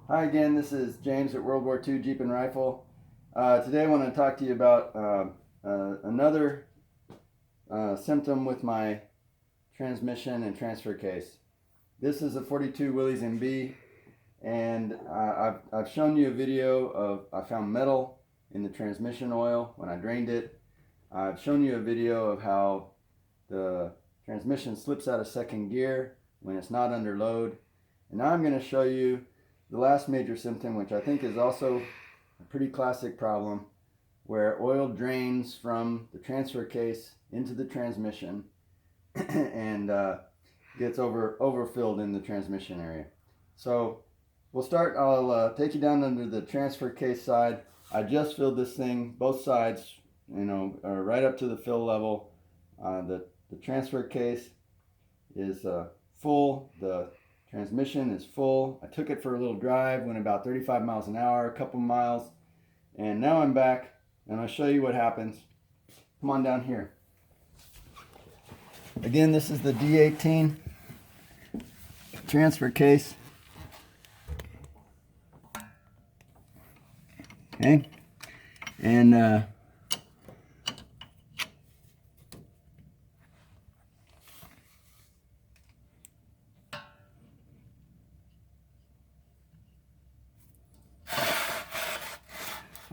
Hi again, this is James at World War II Jeep and Rifle. Today I want to talk to you about another symptom with my transmission and transfer case. This is a 42 Willys MB, and I've shown you a video of I found metal in the transmission oil when I drained it. I've shown you a video of how the transmission slips out of second gear when it's not under load. And now I'm going to show you the last major symptom, which I think is also a pretty classic problem, where oil drains from the transfer case into the transmission and gets overfilled in the transmission area. So we'll start. I'll take you down under the transfer case side. I just filled this thing, both sides, right up to the fill level. The transfer case is full. The transmission is full. I took it for a little drive, went about 35 miles an hour, a couple miles, and now I'm back, and I'll show you what happens. Come on down here. Again, this is the D18 transfer case. Okay, and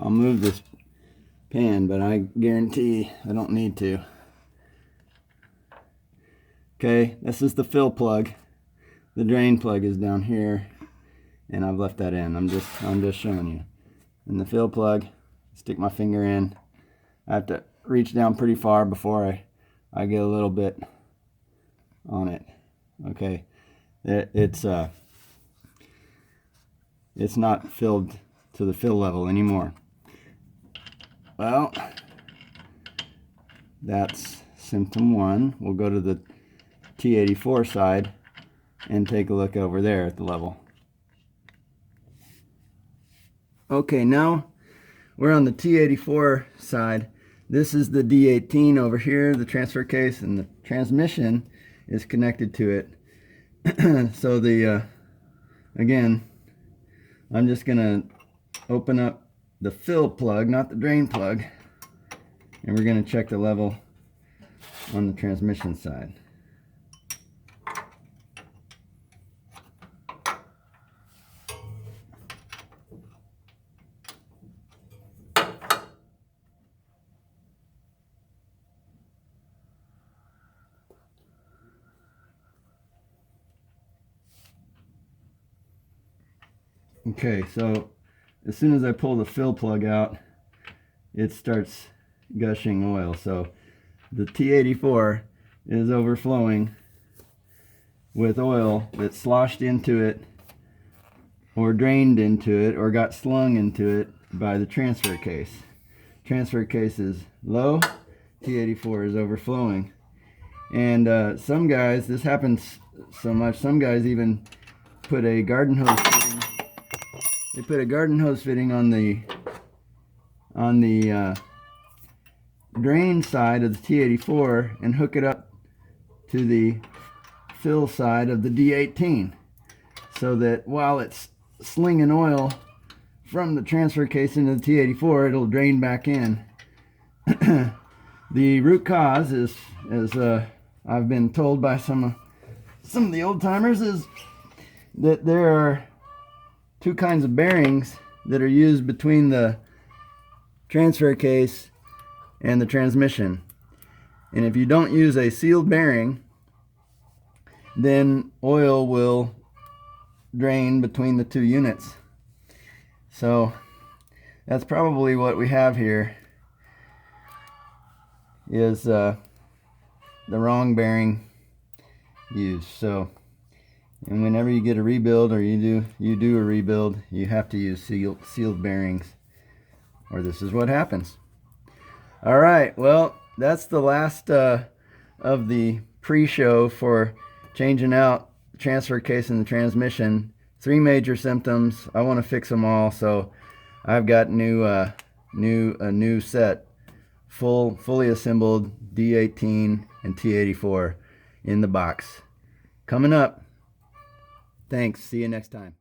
I'll move this pan, but I guarantee I don't need to. Okay, this is the fill plug. The drain plug is down here, and I've left that in. I'm just showing you. And the fill plug, stick my finger in. I have to reach down pretty far before I get a little bit on it. Okay, it's not filled to the fill level anymore. Well, that's symptom one. We'll go to the T-84 side and take a look over there at the level. Okay, now we're on the T-84 side. This is the D18 over here, the transfer case, and the transmission is connected to it. So again, I'm just gonna open up the fill plug, not the drain plug, and we're going to check the level on the transmission side. Okay, so as soon as I pull the fill plug out, it starts gushing oil. So the T-84 is overflowing with oil that sloshed into it or drained into it or got slung into it by the transfer case. Transfer case is low, T-84 is overflowing. And some guys, this happens so much, some guys even put a garden hose fitting. They put a garden hose fitting on the drain side of the T-84 and hook it up to the fill side of the D18, so that while it's slinging oil from the transfer case into the T-84, it'll drain back in. The root cause is, as I've been told by some of the old timers, is that there are two kinds of bearings that are used between the transfer case and the transmission. And if you don't use a sealed bearing, then oil will drain between the two units. So that's probably what we have here, is the wrong bearing used. So, and whenever you get a rebuild, or you do a rebuild, you have to use sealed bearings, or this is what happens. All right, well, that's the last of the pre-show for changing out the transfer case and the transmission. 3 major symptoms. I want to fix them all, so I've got a new set, fully assembled D18 and T-84 in the box. Coming up. Thanks. See you next time.